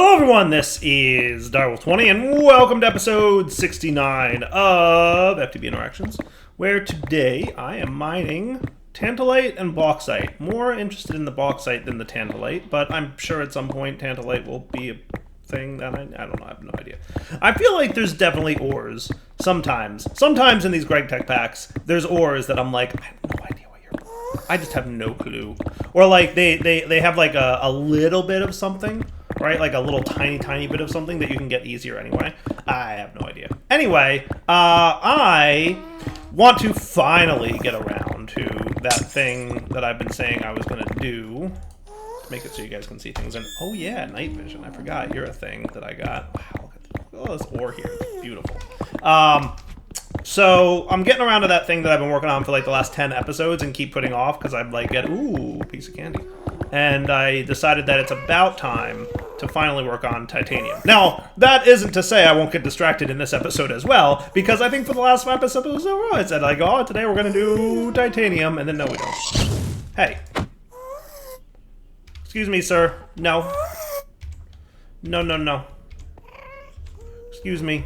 Hello everyone, this is Direwolf20 and welcome to episode 69 of FTB Interactions, where today I am mining tantalite and bauxite. More interested in the bauxite than the tantalite, but I'm sure at some point tantalite will be a thing that I don't know, I have no idea. I feel like there's definitely ores sometimes in these Greg Tech packs, there's ores that I'm like, I have no idea what you're, I just have no clue. Or like they have like a little bit of something, right? Like a little tiny bit of something that you can get easier anyway. I have no idea. Anyway, I want to finally get around to that thing that I've been saying I was going to do. Make it so you guys can see things. And oh yeah, night vision. I forgot. You're a thing that I got. Wow, look at all this ore here. It's beautiful. So I'm getting around to that thing that I've been working on for like the last 10 episodes and keep putting off because I'm like, ooh, piece of candy. And I decided that it's about time to finally work on titanium. Now, that isn't to say I won't get distracted in this episode as well, because I think for the last 5 episodes, I said like, oh, today we're going to do titanium, and then no, we don't. Hey. Excuse me, sir. No. No. Excuse me.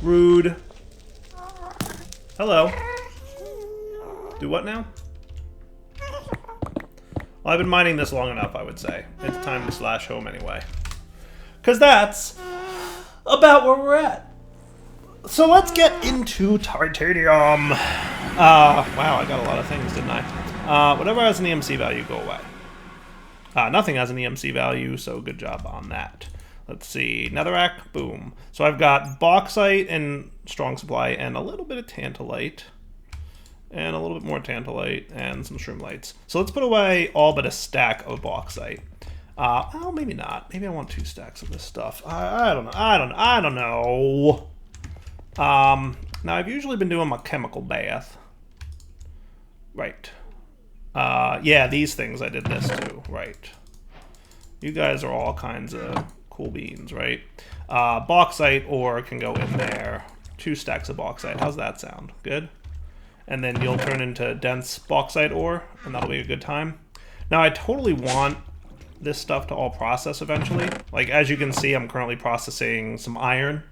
Rude. Hello. Do what now? Well, I've been mining this long enough, I would say. It's time to slash home anyway. Because that's about where we're at. So let's get into titanium. Wow, I got a lot of things, didn't I? Whatever has an EMC value, go away. Nothing has an EMC value, so good job on that. Let's see, netherrack, boom. So I've got bauxite and strong supply and a little bit of tantalite. And a little bit more tantalite and some shroomlights. So let's put away all but a stack of bauxite. Well, maybe not. Maybe I want 2 stacks of this stuff. I don't know. Now I've usually been doing my chemical bath. Right. Yeah, these things I did this too. Right. You guys are all kinds of cool beans, right? Bauxite ore can go in there. 2 stacks of bauxite. How's that sound? Good? And then you'll turn into dense bauxite ore, and that'll be a good time. Now, I totally want this stuff to all process eventually. Like, as you can see, I'm currently processing some iron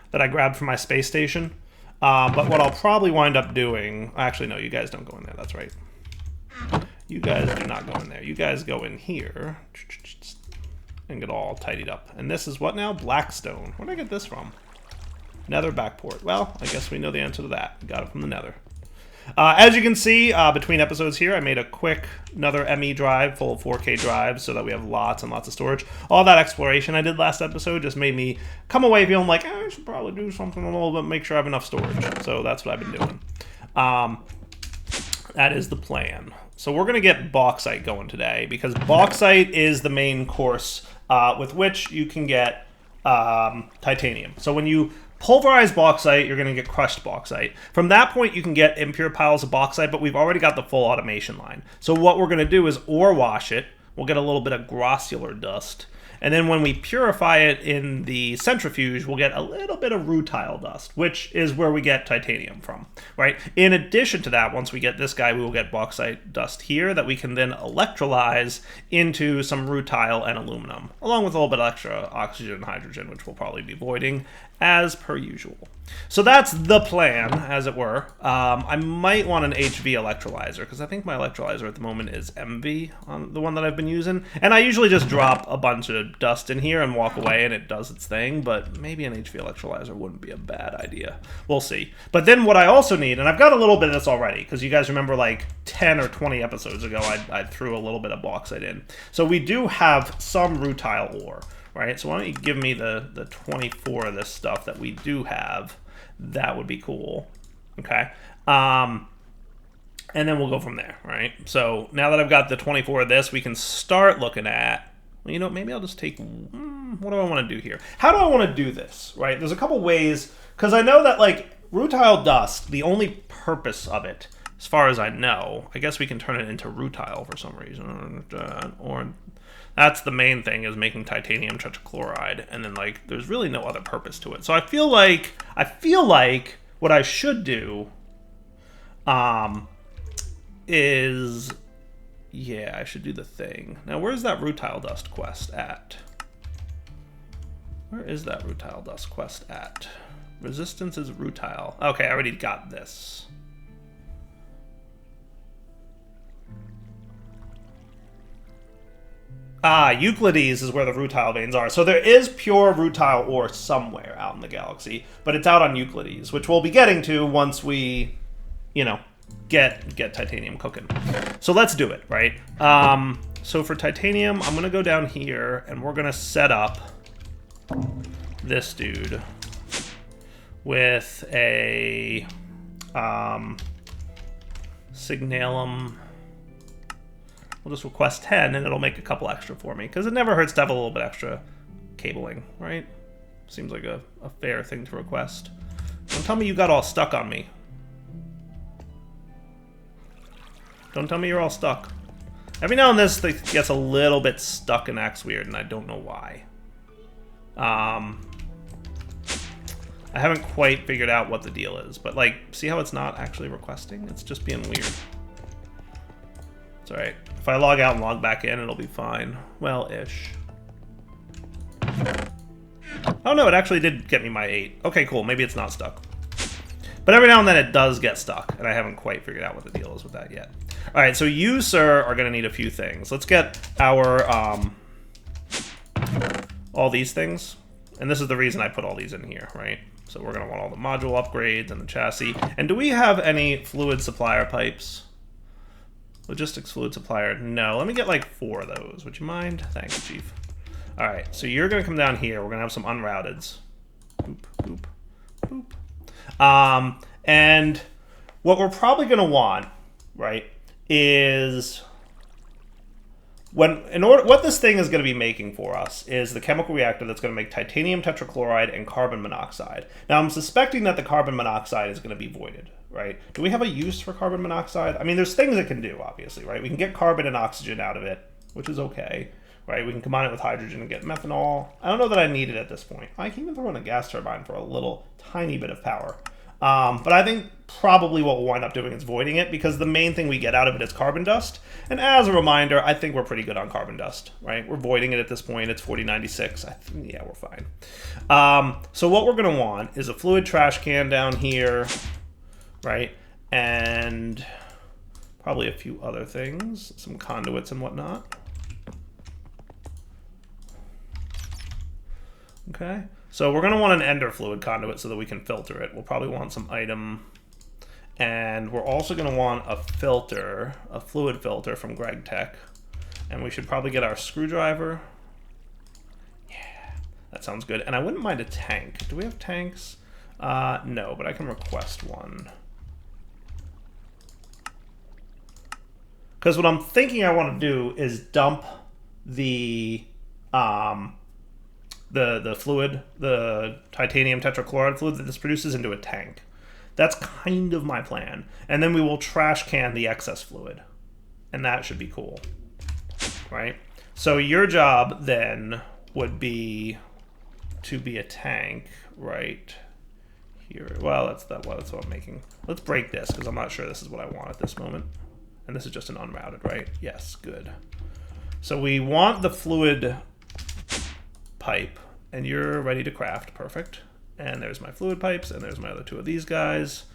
that I grabbed from my space station. But what I'll probably wind up doing... Actually, no, you guys don't go in there. That's right. You guys do not go in there. You guys go in here and get all tidied up. And this is what now? Blackstone. Where did I get this from? Nether backport. Well, I guess we know the answer to that. Got it from the nether. As you can see, between episodes here, I made a quick another ME drive full of 4K drives so that we have lots and lots of storage. All that exploration I did last episode just made me come away feeling like, I should probably do something a little bit, make sure I have enough storage. So that's what I've been doing. That is the plan. So we're going to get bauxite going today because bauxite is the main course with which you can get titanium. So when you pulverize bauxite, you're going to get crushed bauxite. From that point, you can get impure piles of bauxite, but we've already got the full automation line. So what we're going to do is ore wash it. We'll get a little bit of grossular dust. And then when we purify it in the centrifuge, we'll get a little bit of rutile dust, which is where we get titanium from, right? In addition to that, once we get this guy, we will get bauxite dust here that we can then electrolyze into some rutile and aluminum, along with a little bit of extra oxygen and hydrogen, which we'll probably be voiding as per usual. So that's the plan, as it were. I might want an HV electrolyzer, because I think my electrolyzer at the moment is MV, on the one that I've been using. And I usually just drop a bunch of dust in here and walk away, and it does its thing. But maybe an HV electrolyzer wouldn't be a bad idea. We'll see. But then what I also need, and I've got a little bit of this already, because you guys remember like 10 or 20 episodes ago, I threw a little bit of bauxite in. So we do have some rutile ore. Right, so why don't you give me the 24 of this stuff that we do have. That would be cool. Okay. And then we'll go from there, right? So now that I've got the 24 of this, we can start looking at, well, you know, maybe I'll just take, what do I want to do here? How do I want to do this, right? There's a couple ways, because I know that, like, rutile dust, the only purpose of it, as far as I know, I guess we can turn it into rutile for some reason, or... That's the main thing, is making titanium tetrachloride, and then like there's really no other purpose to it. So I feel like what I should do is Yeah, I should do the thing. Now, where's that rutile dust quest at? Where is that rutile dust quest at? Resistance is rutile. Okay, I already got this. Ah, Euclides is where the rutile veins are. So there is pure rutile ore somewhere out in the galaxy, but it's out on Euclides, which we'll be getting to once we, you know, get titanium cooking. So let's do it, right? So for titanium, I'm gonna go down here and we're gonna set up this dude with a signalum. We'll just request 10 and it'll make a couple extra for me, because it never hurts to have a little bit extra cabling, right? Seems like a fair thing to request. Don't tell me you got all stuck on me. Don't tell me you're all stuck. Every now and then this gets a little bit stuck and acts weird, and I don't know why. I haven't quite figured out what the deal is, but like, see how it's not actually requesting? It's just being weird. It's alright. If I log out and log back in, it'll be fine. Well-ish. Oh no, it actually did get me my 8. Okay, cool. Maybe it's not stuck. But every now and then it does get stuck, and I haven't quite figured out what the deal is with that yet. Alright, so you, sir, are going to need a few things. Let's get our, all these things. And this is the reason I put all these in here, right? So we're going to want all the module upgrades and the chassis. And do we have any fluid supplier pipes? Logistics fluid supplier. No, let me get like 4 of those. Would you mind? Thanks, Chief. All right, so you're going to come down here. We're going to have some unrouteds. Boop, boop, boop. And what we're probably going to want, right, is what this thing is going to be making for us is the chemical reactor that's going to make titanium tetrachloride and carbon monoxide. Now, I'm suspecting that the carbon monoxide is going to be voided, right? Do we have a use for carbon monoxide? I mean, there's things it can do, obviously, right? We can get carbon and oxygen out of it, which is okay, right? We can combine it with hydrogen and get methanol. I don't know that I need it at this point. I can even throw in a gas turbine for a little tiny bit of power. But I think probably what we'll wind up doing is voiding it, because the main thing we get out of it is carbon dust. And as a reminder, I think we're pretty good on carbon dust, right? We're voiding it at this point. It's 4096. Yeah, we're fine. So what we're going to want is a fluid trash can down here, right? And probably a few other things, some conduits and whatnot. Okay. So we're going to want an ender fluid conduit so that we can filter it. We'll probably want some item. And we're also going to want a filter, a fluid filter from Greg Tech. And we should probably get our screwdriver. Yeah, that sounds good. And I wouldn't mind a tank. Do we have tanks? No, but I can request one. Because what I'm thinking I want to do is dump the fluid, the titanium tetrachloride fluid that this produces, into a tank. That's kind of my plan. And then we will trash can the excess fluid. And that should be cool, right? So your job then would be to be a tank right here. Well, that's what I'm making. Let's break this, because I'm not sure this is what I want at this moment. And this is just an unrouted, right? Yes, good. So we want the fluid pipe, and you're ready to craft. Perfect. And there's my fluid pipes, and there's my other 2 of these guys.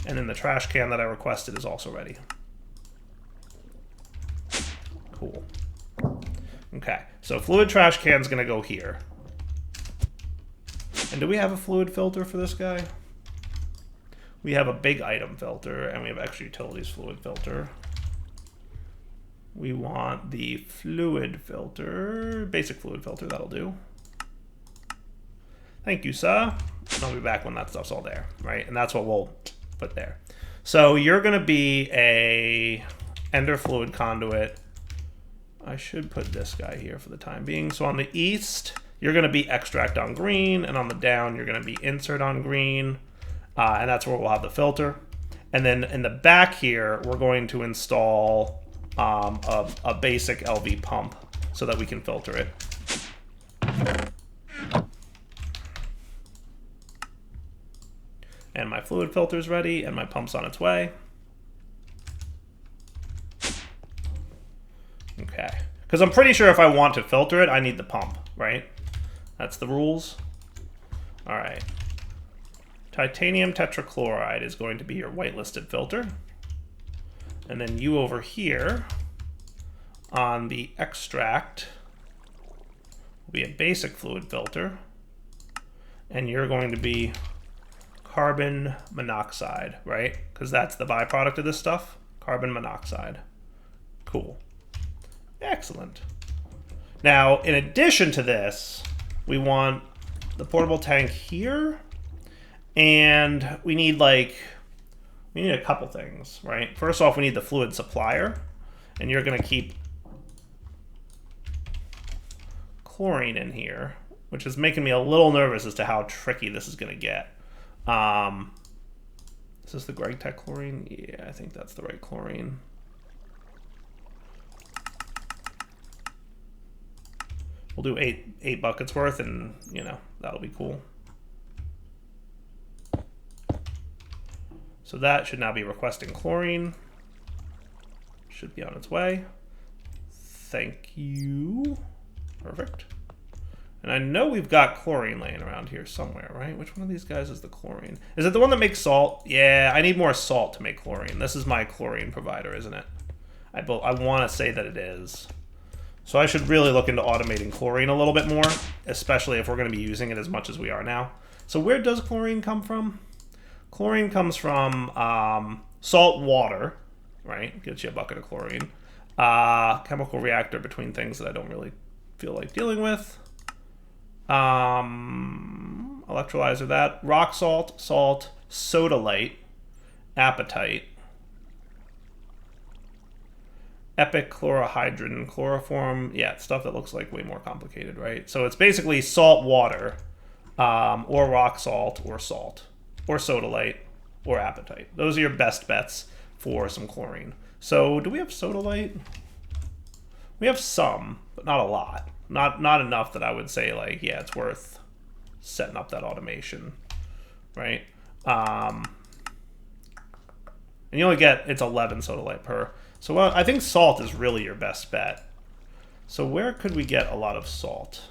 And then the trash can that I requested is also ready. Cool. Okay, so fluid trash can's gonna go here. And do we have a fluid filter for this guy? We have a big item filter, and we have extra utilities fluid filter. We want the fluid filter, basic fluid filter, that'll do. Thank you, sir. I'll be back when that stuff's all there, right? And that's what we'll put there. So you're going to be a ender fluid conduit. I should put this guy here for the time being. So on the east, you're going to be extract on green, and on the down, you're going to be insert on green, and that's where we'll have the filter. And then in the back here, we're going to install a basic LV pump so that we can filter it. And my fluid filter's ready, and my pump's on its way. Okay. Because I'm pretty sure if I want to filter it, I need the pump, right? That's the rules. All right. Titanium tetrachloride is going to be your whitelisted filter. And then you over here on the extract will be a basic fluid filter. And you're going to be carbon monoxide, right? Because that's the byproduct of this stuff. Carbon monoxide. Cool. Excellent. Now, in addition to this, we want the portable tank here, and we need a couple things, right? First off, we need the fluid supplier, and you're going to keep chlorine in here, which is making me a little nervous as to how tricky this is going to get. Is this the Greg Tech chlorine? Yeah, I think that's the right chlorine. We'll do eight buckets worth, and you know, that'll be cool. So that should now be requesting chlorine. Should be on its way. Thank you. Perfect. And I know we've got chlorine laying around here somewhere, right? Which one of these guys is the chlorine? Is it the one that makes salt? Yeah, I need more salt to make chlorine. This is my chlorine provider, isn't it? I want to say that it is. So I should really look into automating chlorine a little bit more, especially if we're going to be using it as much as we are now. So where does chlorine come from? Chlorine comes from salt water, right? Gets you a bucket of chlorine. Chemical reactor between things that I don't really feel like dealing with. Electrolyzer, that. Rock salt, salt, sodalite, apatite. Epichlorohydrin, chloroform, yeah, stuff that looks like way more complicated, right? So it's basically salt water, or rock salt, or sodalite, or apatite. Those are your best bets for some chlorine. So do we have sodalite? We have some, but not a lot. Not enough that I would say, like, yeah, it's worth setting up that automation, right? And you only get, it's 11 sodalite per. So I think salt is really your best bet. So where could we get a lot of salt?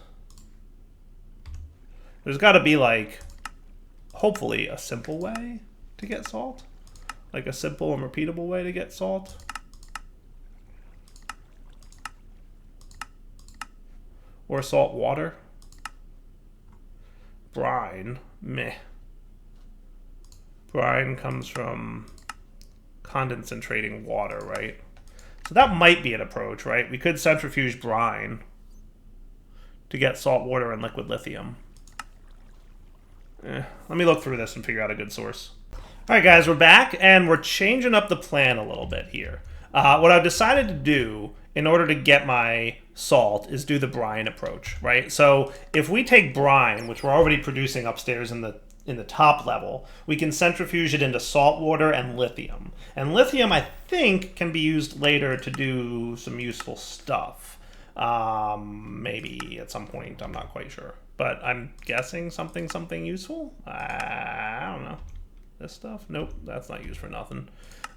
There's got to be, like, hopefully a simple way to get salt. Like a simple and repeatable way to get salt. Or salt water. Brine, meh. Brine comes from condensating water, right? So that might be an approach, right? We could centrifuge brine to get salt water and liquid lithium. Let me look through this and figure out a good source. All right, guys, we're back, and we're changing up the plan a little bit here. What I've decided to do in order to get my salt is do the brine approach, right? So if we take brine, which we're already producing upstairs in the top level, we can centrifuge it into salt water and lithium. And lithium, I think, can be used later to do some useful stuff. Maybe at some point, I'm not quite sure. But I'm guessing something useful? I don't know. This stuff? Nope, that's not used for nothing.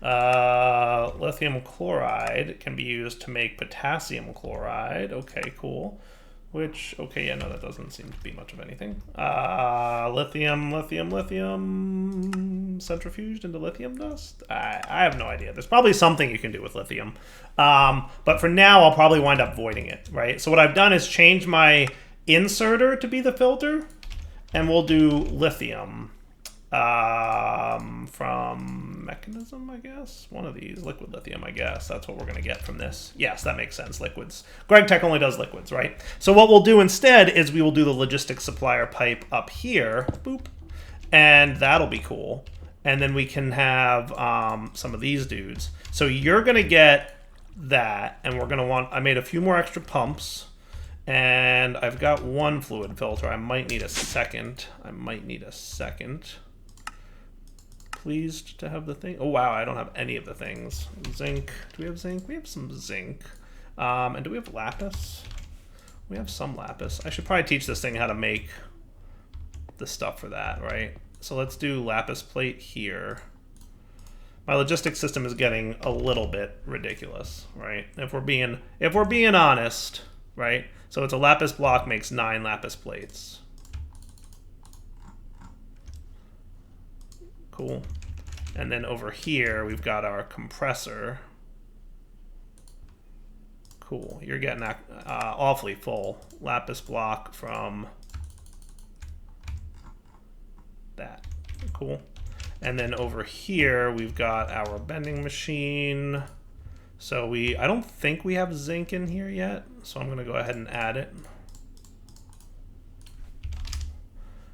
Lithium chloride can be used to make potassium chloride. Okay, cool. Which, okay, yeah, no, that doesn't seem to be much of anything. Lithium, centrifuged into lithium dust? I have no idea. There's probably something you can do with lithium. But for now, I'll probably wind up voiding it, right? So what I've done is change my inserter to be the filter, and we'll do lithium. From mechanism, I guess. One of these, liquid lithium, I guess. That's what we're going to get from this. Yes, that makes sense. Liquids. Greg Tech only does liquids, right? So what we'll do instead is we will do the logistics supplier pipe up here. Boop. And that'll be cool. And then we can have some of these dudes. So you're going to get that, and we're going to want... I made a few more extra pumps. And I've got one fluid filter. I might need a second. Pleased to have the thing. Oh, wow, I don't have any of the things. Zinc. Do we have zinc? We have some zinc. And do we have lapis? We have some lapis. I should probably teach this thing how to make the stuff for that, right? So let's do lapis plate here. My logistics system is getting a little bit ridiculous, right? If we're being honest, right? So it's a lapis block makes 9 lapis plates. Cool. And then over here we've got our compressor. Cool. You're getting that awfully full lapis block from that. Cool. And then over here we've got our bending machine. So I don't think we have zinc in here yet, so I'm going to go ahead and add it.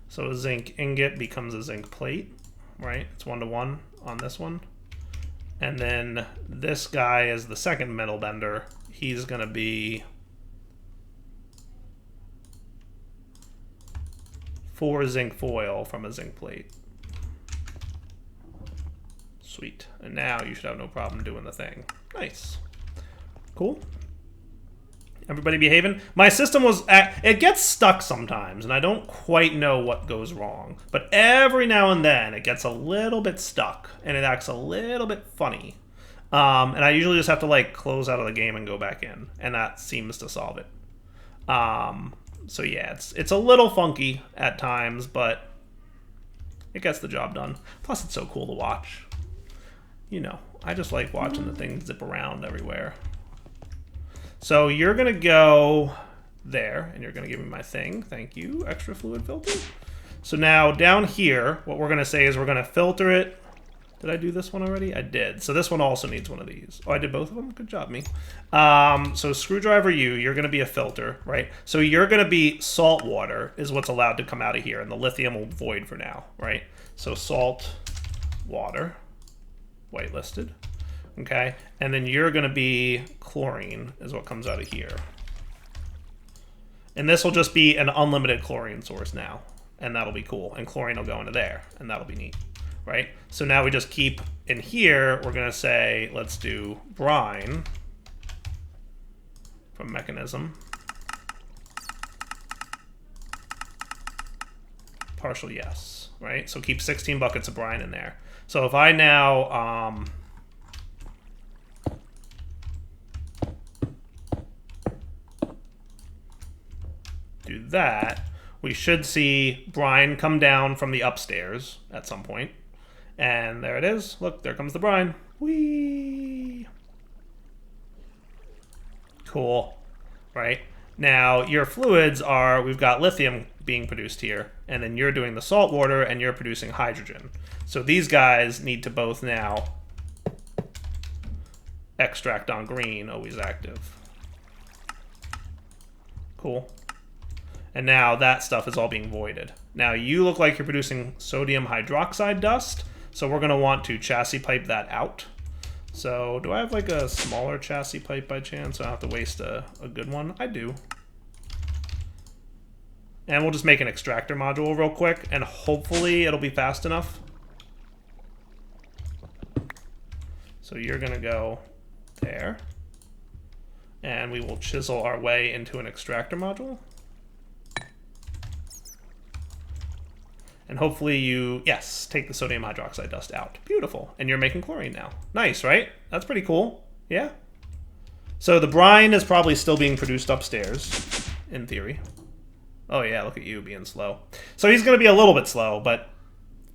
So a zinc ingot becomes a zinc plate, right? It's 1-to-1 on this one. And then this guy is the second metal bender. He's going to be 4 zinc foil from a zinc plate. Sweet. And now you should have no problem doing the thing. Nice. Cool. Everybody behaving? My system it gets stuck sometimes, and I don't quite know what goes wrong. But every now and then, it gets a little bit stuck, and it acts a little bit funny. And I usually just have to, like, close out of the game and go back in, and that seems to solve it. So yeah, it's a little funky at times, but it gets the job done. Plus, it's so cool to watch. You know, I just like watching the thing zip around everywhere. So you're going to go there, and you're going to give me my thing. Thank you, extra fluid filter. So now down here, what we're going to say is we're going to filter it. Did I do this one already? I did. So this one also needs one of these. Oh, I did both of them? Good job, me. So screwdriver you're going to be a filter, right? So you're going to be salt water is what's allowed to come out of here, and the lithium will void for now, right? So salt water. Whitelisted, okay? And then you're going to be chlorine is what comes out of here. And this will just be an unlimited chlorine source now, and that'll be cool. And chlorine will go into there, and that'll be neat, right? So now we just keep in here, we're going to say, let's do brine from mechanism. Partial yes, right? So keep 16 buckets of brine in there. So if I now do that, we should see brine come down from the upstairs at some point. And there it is. Look, there comes the brine. Whee! Cool, right? Now, your fluids are, we've got lithium being produced here, and then you're doing the salt water, and you're producing hydrogen. So these guys need to both now extract on green, always active. Cool. And now that stuff is all being voided. Now you look like you're producing sodium hydroxide dust, so we're going to want to chassis pipe that out. So do I have like a smaller chassis pipe by chance? So I don't have to waste a good one. I do. And we'll just make an extractor module real quick, and hopefully it'll be fast enough. So you're going to go there. And we will chisel our way into an extractor module. And hopefully yes, take the sodium hydroxide dust out. Beautiful. And you're making chlorine now. Nice, right? That's pretty cool. Yeah. So the brine is probably still being produced upstairs, in theory. Oh yeah, look at you being slow. So he's going to be a little bit slow, but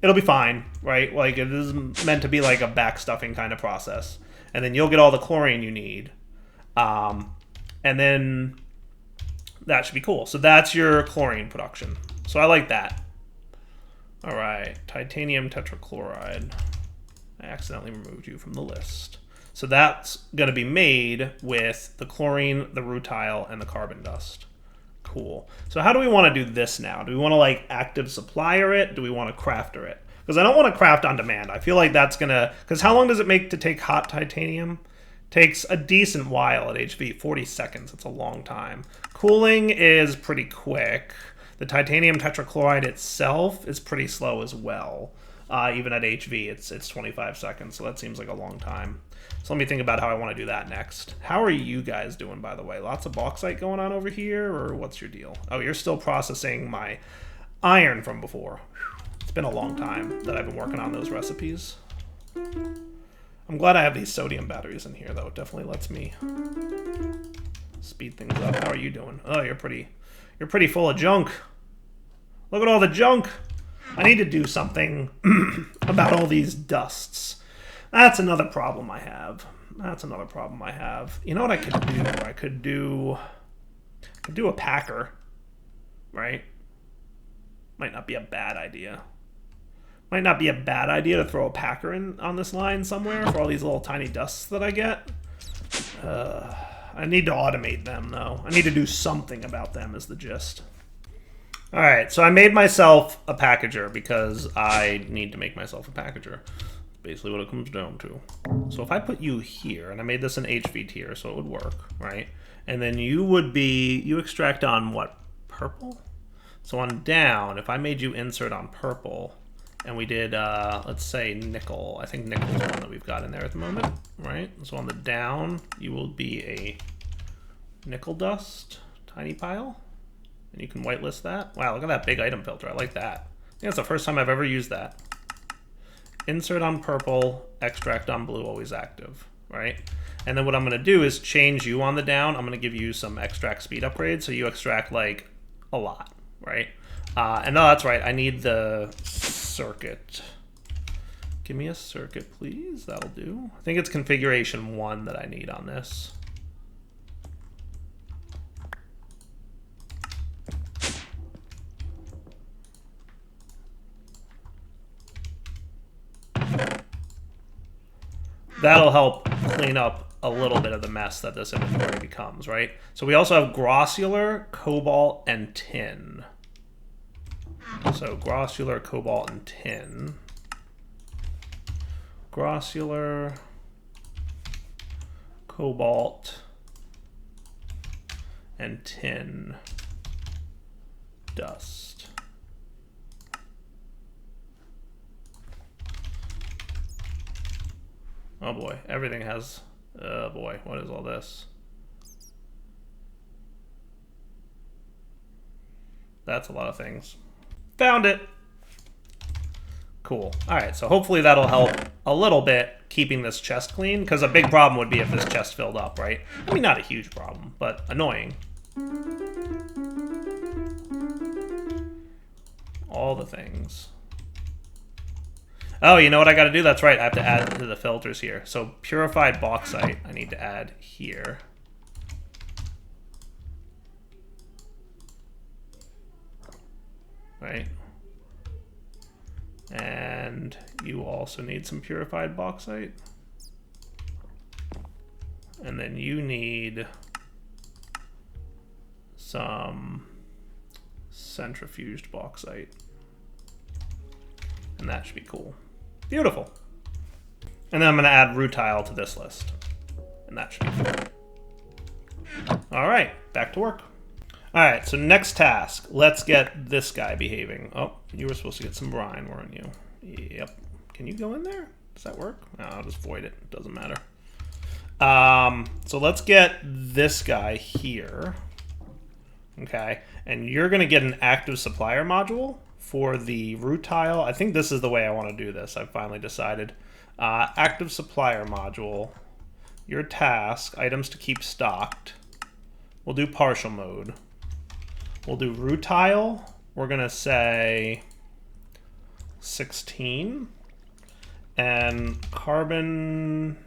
it'll be fine, right? Like, it is meant to be like a backstuffing kind of process. And then you'll get all the chlorine you need. And then that should be cool. So that's your chlorine production. So I like that. All right, titanium tetrachloride. I accidentally removed you from the list. So that's going to be made with the chlorine, the rutile, and the carbon dust. Cool. So how do we want to do this now? Do we want to like active supplier it? Do we want to crafter it? Because I don't want to craft on demand. I feel like that's going to... Because how long does it make to take hot titanium? Takes a decent while at HV, 40 seconds. It's a long time. Cooling is pretty quick. The titanium tetrachloride itself is pretty slow as well. Even at HV, it's 25 seconds, so that seems like a long time. So let me think about how I want to do that next. How are you guys doing, by the way? Lots of bauxite going on over here, or what's your deal? Oh, you're still processing my iron from before. It's been a long time that I've been working on those recipes. I'm glad I have these sodium batteries in here, though. It definitely lets me speed things up. How are you doing? Oh, you're pretty full of junk. Look at all the junk. I need to do something about all these dusts. That's another problem I have. You know what I could do? I could do a packer, right? Might not be a bad idea. Might not be a bad idea to throw a packer in on this line somewhere for all these little tiny dusts that I get. I need to automate them, though. I need to do something about them is the gist. All right, so I made myself a packager because I need to make myself a packager. Basically what it comes down to. So if I put you here, and I made this an HV tier so it would work, right? And then you extract on what? Purple? So on down, if I made you insert on purple, and we did, let's say nickel. I think nickel is one that we've got in there at the moment, right? So on the down, you will be a nickel dust, tiny pile. And you can whitelist that. Wow, look at that big item filter. I like that. I think that's the first time I've ever used that. Insert on purple, extract on blue, always active, right? And then what I'm going to do is change you on the down. I'm going to give you some extract speed upgrades, so you extract like a lot, right? And no, that's right. I need the circuit. Give me a circuit, please. That'll do. I think it's configuration 1 that I need on this. That'll help clean up a little bit of the mess that this inventory becomes, right? So we also have grossular, cobalt, and tin. So grossular, cobalt, and tin. Grossular, cobalt, and tin dust. Oh boy, everything has... Oh boy, what is all this? That's a lot of things. Found it! Cool. Alright, so hopefully that'll help a little bit keeping this chest clean, because a big problem would be if this chest filled up, right? I mean, not a huge problem, but annoying. All the things. Oh, you know what I got to do? That's right. I have to add to the filters here. So purified bauxite, I need to add here. Right. And you also need some purified bauxite. And then you need some centrifuged bauxite. And that should be cool. Beautiful. And then I'm going to add rutile to this list. And that should be cool. All right, back to work. All right, so next task. Let's get this guy behaving. Oh, you were supposed to get some brine, weren't you? Yep. Can you go in there? Does that work? No, I'll just void it. It doesn't matter. So let's get this guy here. Okay, and you're going to get an active supplier module for the rutile. I think this is the way I want to do this. I've finally decided. Active supplier module. Your task, items to keep stocked. We'll do partial mode. We'll do rutile. We're going to say 16. And carbon...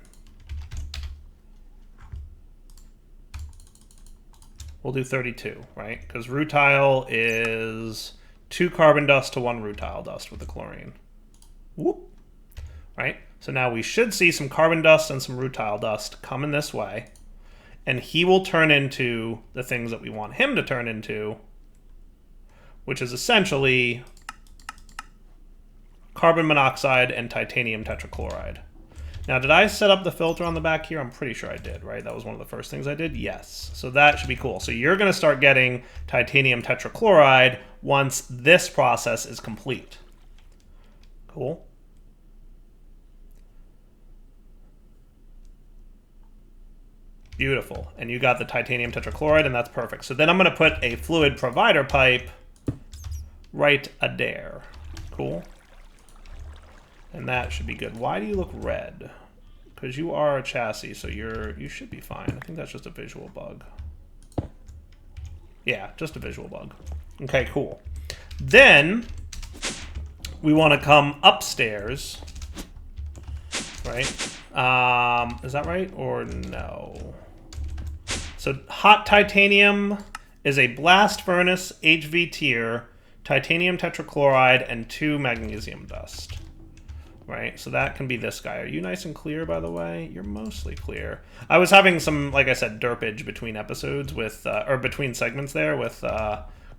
We'll do 32, right? Because rutile is 2 carbon dust to 1 rutile dust with the chlorine. Whoop. Right? So now we should see some carbon dust and some rutile dust coming this way. And he will turn into the things that we want him to turn into, which is essentially carbon monoxide and titanium tetrachloride. Now, did I set up the filter on the back here? I'm pretty sure I did, right? That was one of the first things I did? Yes. So that should be cool. So you're going to start getting titanium tetrachloride once this process is complete. Cool. Beautiful. And you got the titanium tetrachloride, and that's perfect. So then I'm going to put a fluid provider pipe right there. Cool. And that should be good. Why do you look red? because you are a chassis, so you should be fine. I think that's just a visual bug. Yeah, just a visual bug. Okay, cool. Then we want to come upstairs, right? Is that right or no? So hot titanium is a blast furnace HV tier, titanium tetrachloride, and 2 magnesium dust. Right, so that can be this guy. Are you nice and clear, by the way? You're mostly clear. I was having some, like I said, derpage between episodes with, or between segments there with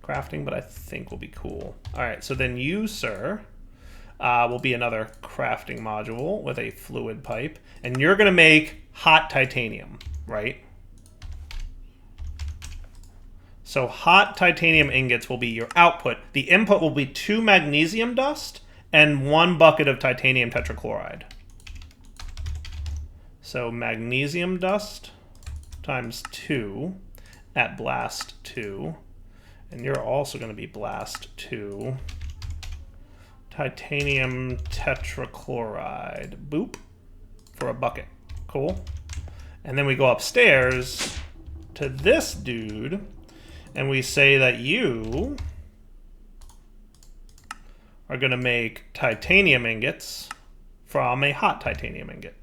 crafting, but I think will be cool. All right, so then you, sir, will be another crafting module with a fluid pipe, and you're going to make hot titanium, right? So hot titanium ingots will be your output. The input will be 2 magnesium dust and 1 bucket of titanium tetrachloride. So magnesium dust times 2 at blast 2. And you're also going to be blast 2. Titanium tetrachloride. Boop. For a bucket. Cool. And then we go upstairs to this dude, and we say that you are going to make titanium ingots from a hot titanium ingot.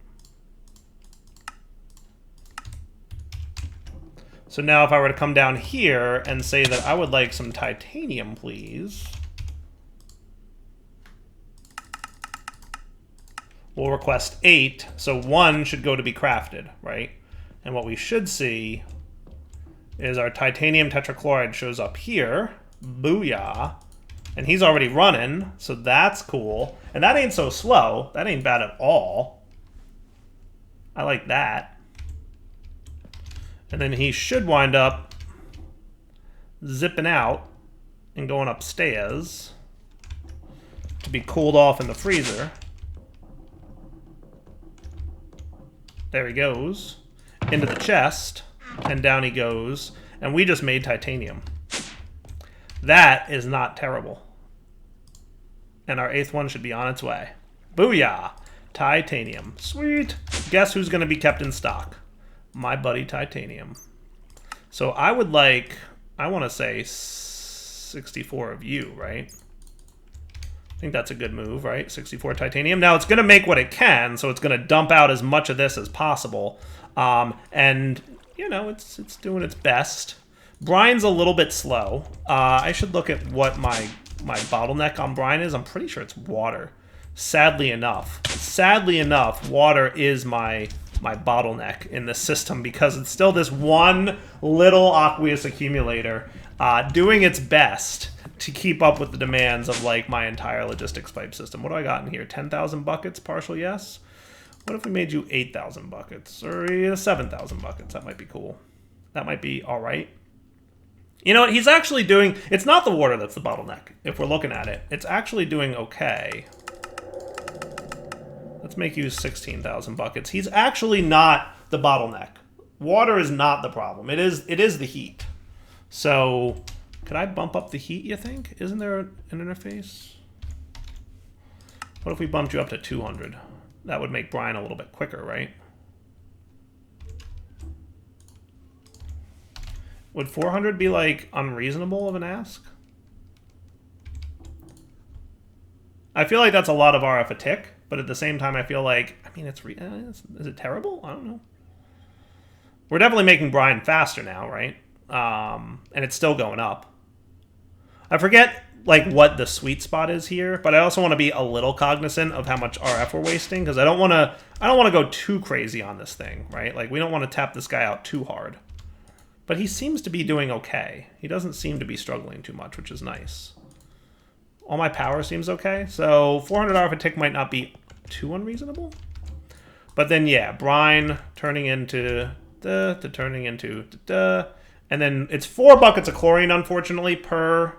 So now if I were to come down here and say that I would like some titanium, please, we'll request 8, so 1 should go to be crafted, right? And what we should see is our titanium tetrachloride shows up here. Booyah. And he's already running, so that's cool. And that ain't so slow. That ain't bad at all. I like that. And then he should wind up zipping out and going upstairs to be cooled off in the freezer. There he goes. Into the chest. And down he goes. And we just made titanium. That is not terrible. And our 8th one should be on its way. Booyah! Titanium. Sweet! Guess who's going to be kept in stock? My buddy Titanium. So I would like, I want to say 64 of you, right? I think that's a good move, right? 64 titanium. Now it's going to make what it can, so it's going to dump out as much of this as possible. And, you know, it's doing its best. Brine's a little bit slow. I should look at what my bottleneck on brine is. I'm pretty sure it's water. Sadly enough, water is my bottleneck in this system because it's still this one little aqueous accumulator doing its best to keep up with the demands of like my entire logistics pipe system. What do I got in here? 10,000 buckets, partial yes. What if we made you 8,000 buckets or 7,000 buckets? That might be cool. That might be all right. You know what? He's actually doing... It's not the water that's the bottleneck, if we're looking at it. It's actually doing okay. Let's make you 16,000 buckets. He's actually not the bottleneck. Water is not the problem. It is the heat. So, could I bump up the heat, you think? Isn't there an interface? What if we bumped you up to 200? That would make brine a little bit quicker, right? Would 400 be, like, unreasonable of an ask? I feel like that's a lot of RF a tick, but at the same time I feel like, I mean, is it terrible? I don't know. We're definitely making brine faster now, right? And it's still going up. I forget, like, what the sweet spot is here, but I also want to be a little cognizant of how much RF we're wasting, because I don't want to go too crazy on this thing, right? Like, we don't want to tap this guy out too hard. But he seems to be doing okay. He doesn't seem to be struggling too much, which is nice. All my power seems okay. So 400 RF a tick might not be too unreasonable. But then, yeah, brine turning into turning into and then it's 4 buckets of chlorine, unfortunately, per.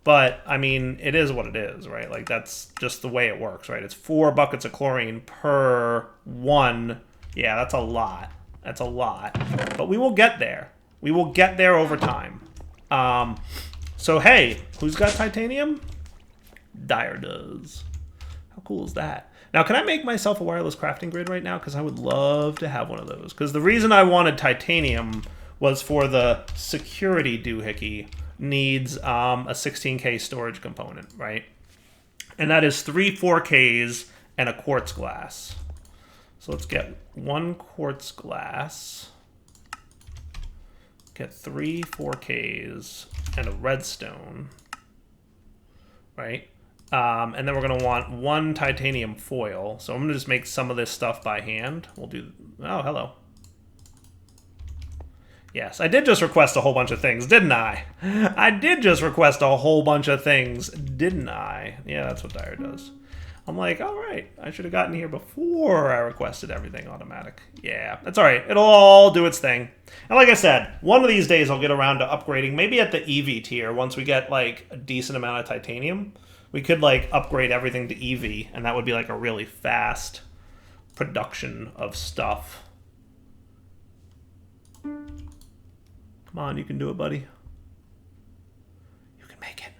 But, I mean, it is what it is, right? Like, that's just the way it works, right? It's 4 buckets of chlorine per 1. Yeah, that's a lot. That's a lot. But we will get there. We will get there over time. So, hey, who's got titanium? Dyer does. How cool is that? Now, can I make myself a wireless crafting grid right now? Because I would love to have one of those. Because the reason I wanted titanium was for the security doohickey needs a 16K storage component, right? And that is 3 4Ks and a quartz glass. So let's get 1 quartz glass, get 3 4Ks and a redstone, right? And then we're going to want 1 titanium foil. So I'm going to just make some of this stuff by hand. We'll do... Oh, hello. Yes, I did just request a whole bunch of things, didn't I? I did just request a whole bunch of things, didn't I? Yeah, that's what Dire does. I'm like, all right, I should have gotten here before I requested everything automatic. Yeah, that's all right. It'll all do its thing. And like I said, one of these days I'll get around to upgrading, maybe at the EV tier, once we get like a decent amount of titanium. We could like upgrade everything to EV, and that would be like a really fast production of stuff. Come on, you can do it, buddy. You can make it.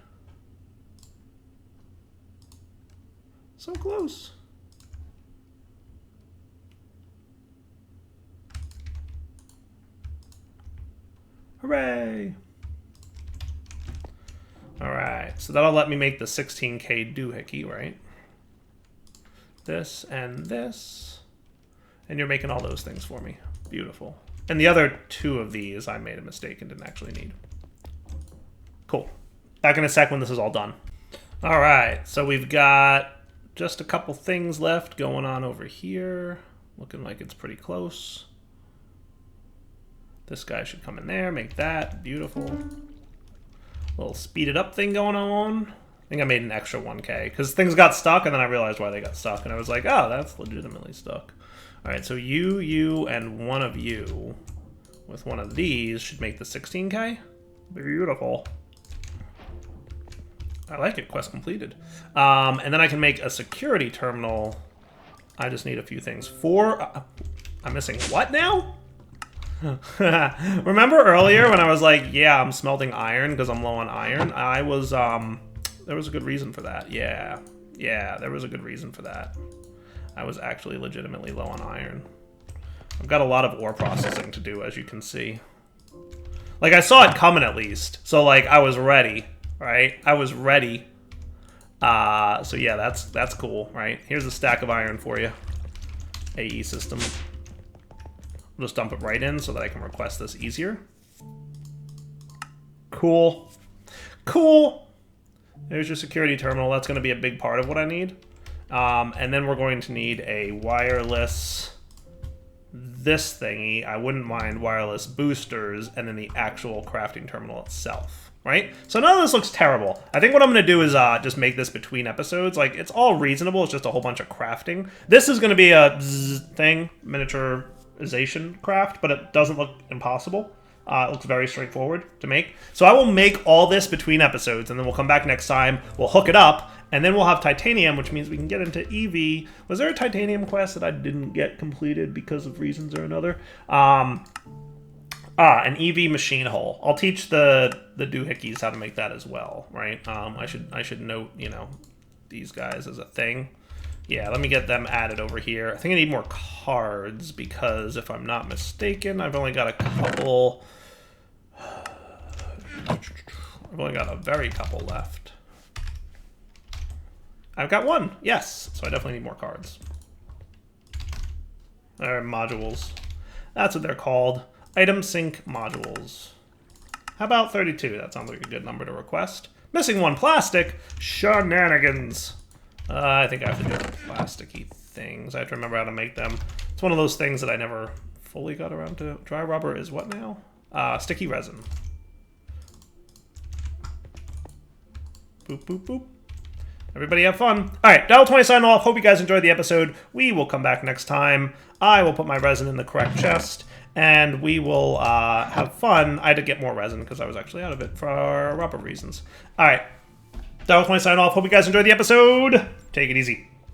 So close. Hooray! Alright, so that'll let me make the 16K doohickey, right? This and this. And you're making all those things for me. Beautiful. And the other 2 of these I made a mistake and didn't actually need. Cool. Back in a sec when this is all done. Alright, so we've got just a couple things left going on over here. Looking like it's pretty close. This guy should come in there, make that. Beautiful. Little speeded up thing going on. I think I made an extra 1K because things got stuck and then I realized why they got stuck and I was like, oh, that's legitimately stuck. All right, so you, and one of you with one of these should make the 16K. Beautiful. I like it, quest completed. And then I can make a security terminal. I just need a few things. 4, I'm missing what now? Remember earlier when I was like, yeah, I'm smelting iron because I'm low on iron? I was, there was a good reason for that. Yeah, there was a good reason for that. I was actually legitimately low on iron. I've got a lot of ore processing to do, as you can see. Like, I saw it coming at least. So, like, I was ready, right? I was ready. So, yeah, that's cool, right? Here's a stack of iron for you. AE system. I'll just dump it right in so that I can request this easier. Cool. Cool. There's your security terminal. That's going to be a big part of what I need. And then we're going to need a wireless this thingy. I wouldn't mind wireless boosters and then the actual crafting terminal itself, right? So none of this looks terrible. I think what I'm going to do is just make this between episodes. Like, it's all reasonable. It's just a whole bunch of crafting. This is going to be a thing, miniaturization craft, but it doesn't look impossible. It looks very straightforward to make. So I will make all this between episodes, and then we'll come back next time. We'll hook it up, and then we'll have titanium, which means we can get into EV. Was there a titanium quest that I didn't get completed because of reasons or another? An EV machine hull. I'll teach the doohickeys how to make that as well, right? I should note, you know, these guys as a thing. Yeah, let me get them added over here. I think I need more cards because if I'm not mistaken, I've only got a couple. I've only got a very couple left. I've got 1, yes. So I definitely need more cards. Modules. That's what they're called. Item sync modules. How about 32? That sounds like a good number to request. Missing 1 plastic. Shenanigans. I think I have to do the plasticky things. I have to remember how to make them. It's one of those things that I never fully got around to. Dry rubber is what now? Sticky resin. Boop, boop, boop. Everybody have fun. All right, Dial20 sign off. Hope you guys enjoyed the episode. We will come back next time. I will put my resin in the correct chest, and we will have fun. I had to get more resin because I was actually out of it for rubber reasons. All right. Dial20 sign off. Hope you guys enjoyed the episode. Take it easy.